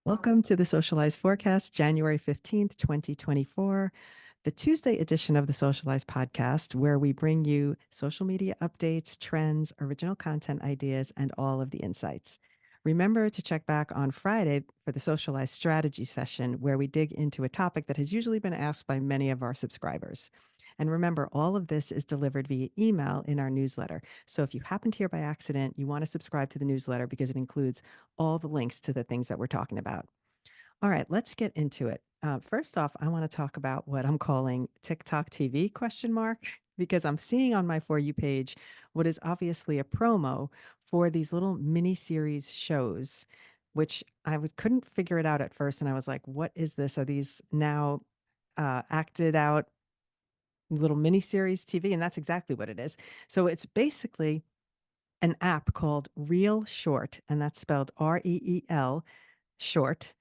Welcome to the Socialize Forecast, January 15th, 2024, the Tuesday edition of the Socialize podcast, where we bring you social media updates, trends, original content ideas, and all of the insights. Remember to check back on Friday for the Socialize strategy session, where we dig into a topic that has usually been asked by many of our subscribers. And remember, all of this is delivered via email in our newsletter. So if you happen to hear by accident, you want to subscribe to the newsletter because it includes all the links to the things that we're talking about. All right, let's get into it. First off, I want to talk about what I'm calling TikTok TV question mark, because I'm seeing on my For You page what is obviously a promo for these little mini series shows, which couldn't figure it out at first. And I was like, what is this? Are these now acted out little mini series TV? And that's exactly what it is. So it's basically an app called Real Short, and that's spelled REEL short.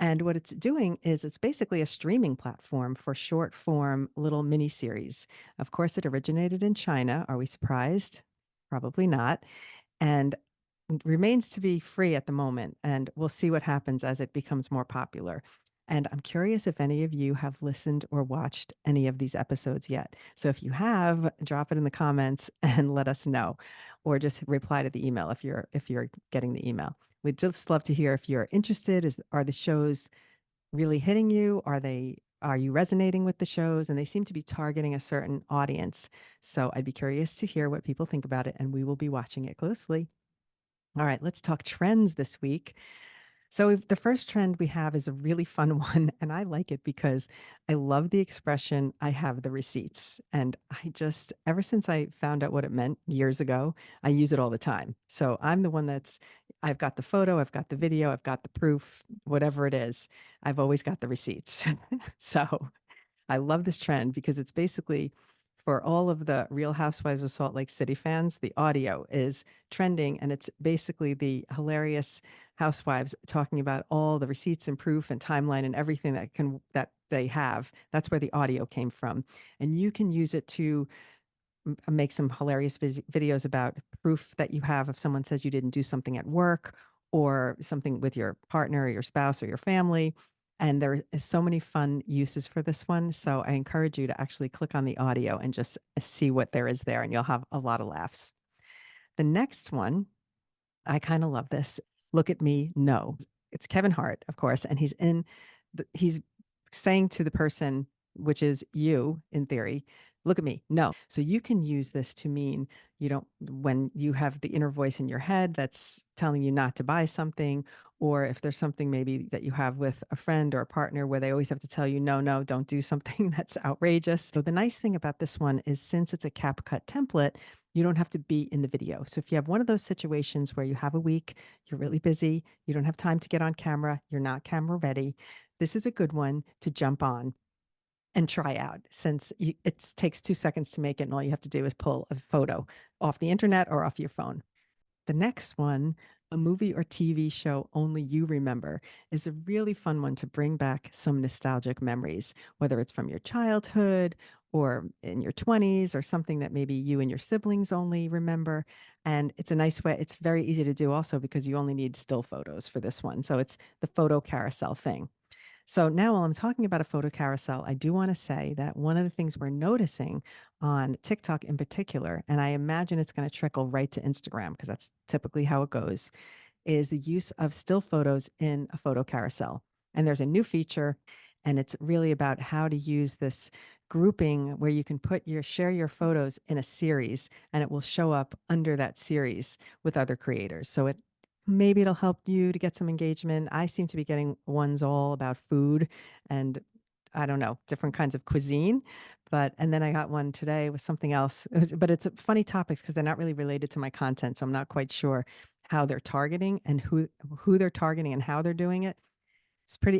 And what it's doing is it's basically a streaming platform for short form little mini series. Of course, it originated in China. Are we surprised? Probably not. And remains to be free at the moment. And we'll see what happens as it becomes more popular. And I'm curious if any of you have listened or watched any of these episodes yet. So if you have, drop it in the comments and let us know, or just reply to the email if you're getting the email. We'd just love to hear if you're interested. Are the shows really hitting you? Are you resonating with the shows? And they seem to be targeting a certain audience. So I'd be curious to hear what people think about it, and we will be watching it closely. All right, let's talk trends this week. So the first trend we have is a really fun one, and I like it because I love the expression, I have the receipts. And ever since I found out what it meant years ago, I use it all the time. So I'm the one I've got the photo, I've got the video, I've got the proof, whatever it is, I've always got the receipts. So I love this trend because it's basically for all of the Real Housewives of Salt Lake City fans, the audio is trending, and it's basically the hilarious housewives talking about all the receipts and proof and timeline and everything that they have. That's where the audio came from. And you can use it to make some hilarious videos about proof that you have if someone says you didn't do something at work or something with your partner or your spouse or your family. And there is so many fun uses for this one. So I encourage you to actually click on the audio and just see what there is there, and you'll have a lot of laughs. The next one, I kind of love this. Look at me. No, it's Kevin Hart, of course. And he's saying to the person, which is you in theory, look at me. No. So you can use this to mean when you have the inner voice in your head that's telling you not to buy something, or if there's something maybe that you have with a friend or a partner where they always have to tell you, no, no, don't do something that's outrageous. So the nice thing about this one is since it's a CapCut template, you don't have to be in the video. So if you have one of those situations where you have a week, you're really busy, you don't have time to get on camera, you're not camera ready, this is a good one to jump on and try out, since it takes 2 seconds to make it, and all you have to do is pull a photo off the internet or off your phone. The next one, a movie or TV show only you remember, is a really fun one to bring back some nostalgic memories, whether it's from your childhood or in your 20s or something that maybe you and your siblings only remember. And it's a nice way. It's very easy to do also because you only need still photos for this one. So it's the photo carousel thing. So now, while I'm talking about a photo carousel, I do want to say that one of the things we're noticing on TikTok in particular, and I imagine it's going to trickle right to Instagram because that's typically how it goes, is the use of still photos in a photo carousel. And there's a new feature, and it's really about how to use this grouping where you can share your photos in a series, and it will show up under that series with other creators. So maybe it'll help you to get some engagement. I seem to be getting ones all about food and I don't know, different kinds of cuisine. And then I got one today with something else. But it's funny topics because they're not really related to my content. So I'm not quite sure how they're targeting and who they're targeting and how they're doing it.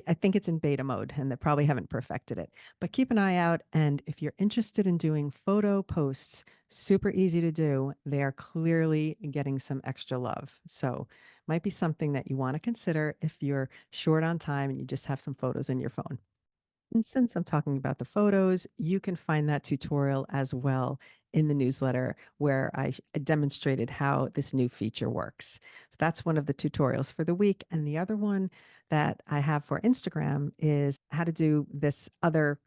I think it's in beta mode and they probably haven't perfected it, but keep an eye out. And if you're interested in doing photo posts, super easy to do. They are clearly getting some extra love. So might be something that you want to consider if you're short on time and you just have some photos in your phone. And since I'm talking about the photos, you can find that tutorial as well in the newsletter where I demonstrated how this new feature works. That's one of the tutorials for the week. And the other one that I have for Instagram is how to do this other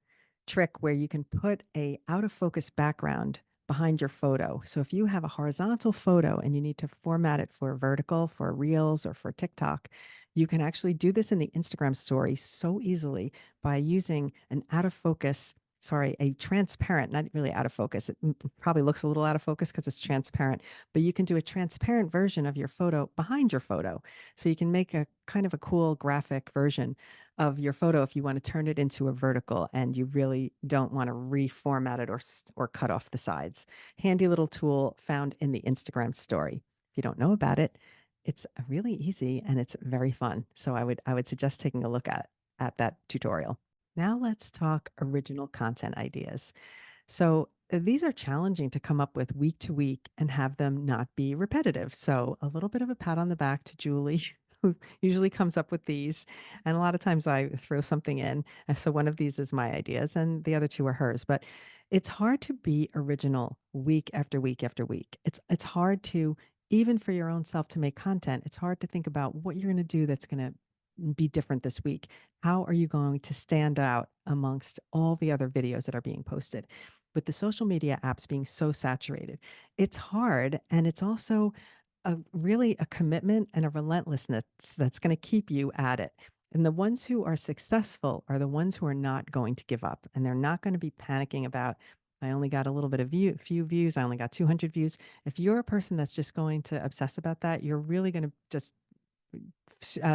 trick where you can put a out of focus background behind your photo. So if you have a horizontal photo and you need to format it for vertical, for Reels, or for TikTok, you can actually do this in the Instagram story so easily by using an out of focus, sorry, a transparent, not really out of focus. It probably looks a little out of focus because it's transparent, but you can do a transparent version of your photo behind your photo. So you can make a kind of a cool graphic version of your photo if you want to turn it into a vertical and you really don't want to reformat it or cut off the sides. Handy little tool found in the Instagram story. If you don't know about it, it's really easy and it's very fun. So I would suggest taking a look at that tutorial. Now let's talk original content ideas. So these are challenging to come up with week to week and have them not be repetitive. So a little bit of a pat on the back to Julie, who usually comes up with these. And a lot of times I throw something in. And so one of these is my ideas and the other two are hers. But it's hard to be original week after week after week. It's hard to, even for your own self to make content, it's hard to think about what you're going to do that's going to be different this week. How are you going to stand out amongst all the other videos that are being posted? With the social media apps being so saturated, it's hard. And it's also really a commitment and a relentlessness that's going to keep you at it. And the ones who are successful are the ones who are not going to give up. And they're not going to be panicking about, I only got a little bit of few views. I only got 200 views. If you're a person that's just going to obsess about that, you're really going to just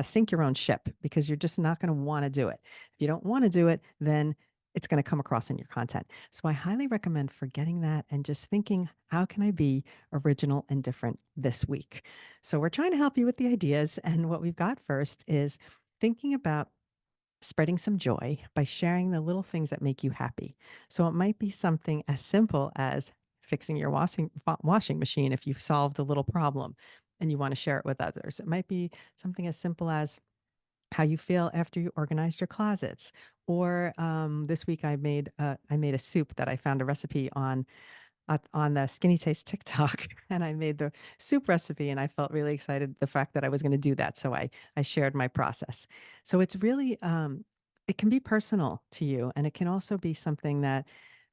sink your own ship because you're just not going to want to do it. If you don't want to do it, then it's going to come across in your content. So I highly recommend forgetting that and just thinking, how can I be original and different this week? So we're trying to help you with the ideas. And what we've got first is thinking about spreading some joy by sharing the little things that make you happy. So it might be something as simple as fixing your washing machine if you've solved a little problem and you want to share it with others. It might be something as simple as how you feel after you organized your closets. Or this week I made a soup that I found a recipe on the Skinny Taste TikTok, and I made the soup recipe, and I felt really excited the fact that I was going to do that. So I shared my process. So it's really it can be personal to you, and it can also be something that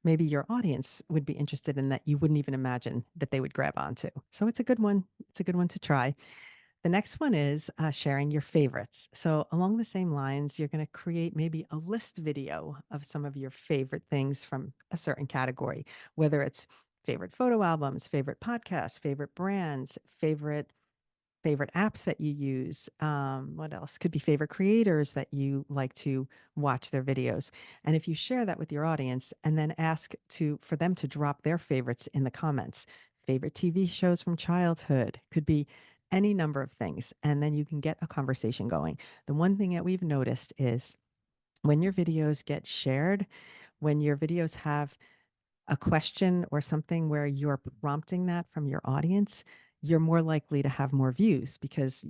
maybe your audience would be interested in that you wouldn't even imagine that they would grab onto. So it's a good one. It's a good one to try. The next one is sharing your favorites. So, along the same lines, you're going to create maybe a list video of some of your favorite things from a certain category, whether it's favorite photo albums, favorite podcasts, favorite brands, favorite apps that you use. What else? Could be favorite creators that you like to watch their videos. And if you share that with your audience and then ask for them to drop their favorites in the comments, favorite TV shows from childhood, could be any number of things. And then you can get a conversation going. The one thing that we've noticed is when your videos get shared, when your videos have a question or something where you're prompting that from your audience, you're more likely to have more views because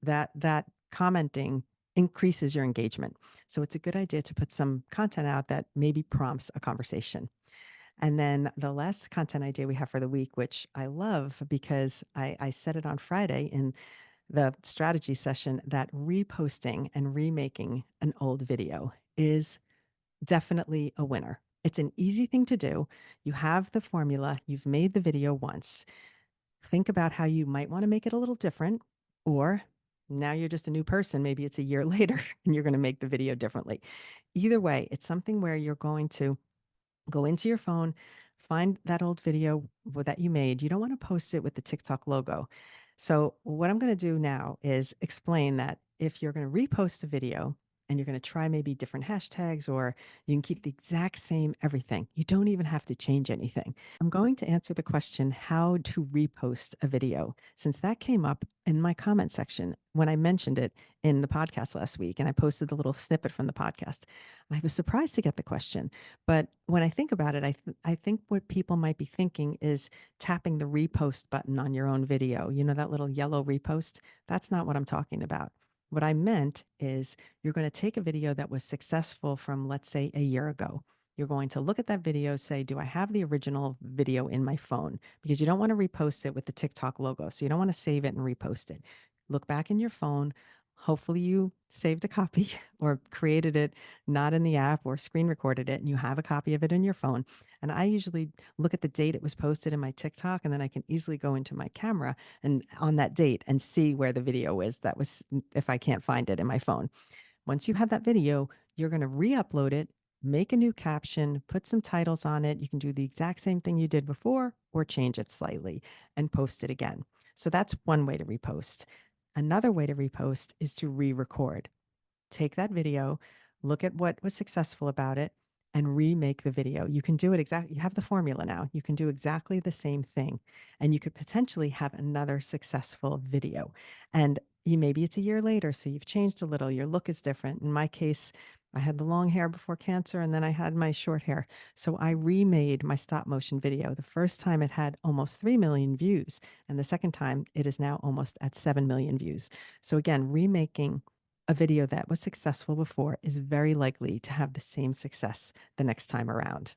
that commenting increases your engagement. So it's a good idea to put some content out that maybe prompts a conversation. And then the last content idea we have for the week, which I love because I said it on Friday in the strategy session, that reposting and remaking an old video is definitely a winner. It's an easy thing to do. You have the formula, you've made the video once. Think about how you might want to make it a little different, or now you're just a new person. Maybe it's a year later and you're going to make the video differently. Either way, it's something where you're going to go into your phone, find that old video that you made. You don't want to post it with the TikTok logo. So, what I'm going to do now is explain that if you're going to repost a video and you're going to try maybe different hashtags, or you can keep the exact same everything, you don't even have to change anything. I'm going to answer the question how to repost a video, since that came up in my comment section when I mentioned it in the podcast last week and I posted the little snippet from the podcast. I was surprised to get the question. But when I think about it, I think what people might be thinking is tapping the repost button on your own video. You know, that little yellow repost? That's not what I'm talking about. What I meant is you're going to take a video that was successful from, let's say, a year ago. You're going to look at that video, say, do I have the original video in my phone? Because you don't want to repost it with the TikTok logo. So you don't want to save it and repost it. Look back in your phone. Hopefully, you saved a copy or created it not in the app or screen recorded it, and you have a copy of it in your phone. And I usually look at the date it was posted in my TikTok, and then I can easily go into my camera and on that date and see where the video is that was, if I can't find it in my phone. Once you have that video, you're going to re-upload it, make a new caption, put some titles on it. You can do the exact same thing you did before or change it slightly and post it again. So that's one way to repost. Another way to repost is to re-record. Take that video, look at what was successful about it, and remake the video. You can do it exactly. You have the formula now. You can do exactly the same thing, and you could potentially have another successful video. And maybe it's a year later, so you've changed a little. Your look is different. In my case, I had the long hair before cancer, and then I had my short hair. So I remade my stop motion video. The first time it had almost 3 million views, and the second time it is now almost at 7 million views. So again, remaking a video that was successful before is very likely to have the same success the next time around.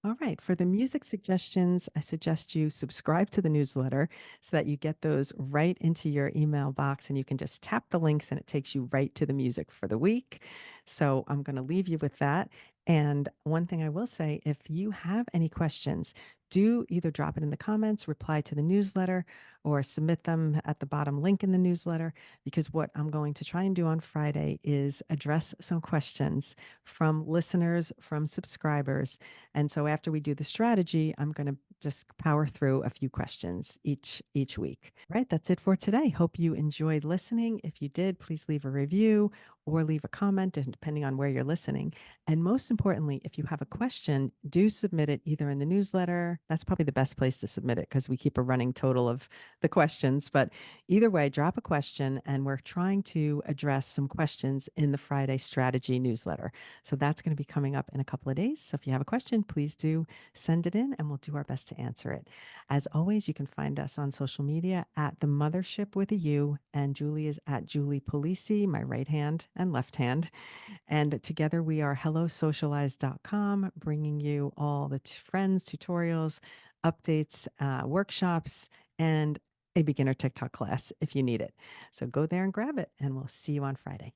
All right. For the music suggestions, I suggest you subscribe to the newsletter so that you get those right into your email box and you can just tap the links and it takes you right to the music for the week. So I'm going to leave you with that. And one thing I will say, if you have any questions, do either drop it in the comments, reply to the newsletter, or submit them at the bottom link in the newsletter. Because what I'm going to try and do on Friday is address some questions from listeners, from subscribers, and so after we do the strategy, I'm going to just power through a few questions each week. Right, that's it for today. Hope you enjoyed listening. If you did, please leave a review or leave a comment, and depending on where you're listening. And most importantly, if you have a question, do submit it either in the newsletter. That's probably the best place to submit it because we keep a running total of the questions. But either way, drop a question, and we're trying to address some questions in the Friday strategy newsletter. So that's going to be coming up in a couple of days. So if you have a question, please do send it in and we'll do our best to answer it. As always, you can find us on social media at The Mothership with a U, and Julie is at Julie Polisi, my right hand and left hand. And together we are hellosocialize.com, bringing you all the friends, tutorials, updates, workshops, and a beginner TikTok class if you need it. So go there and grab it, and we'll see you on Friday.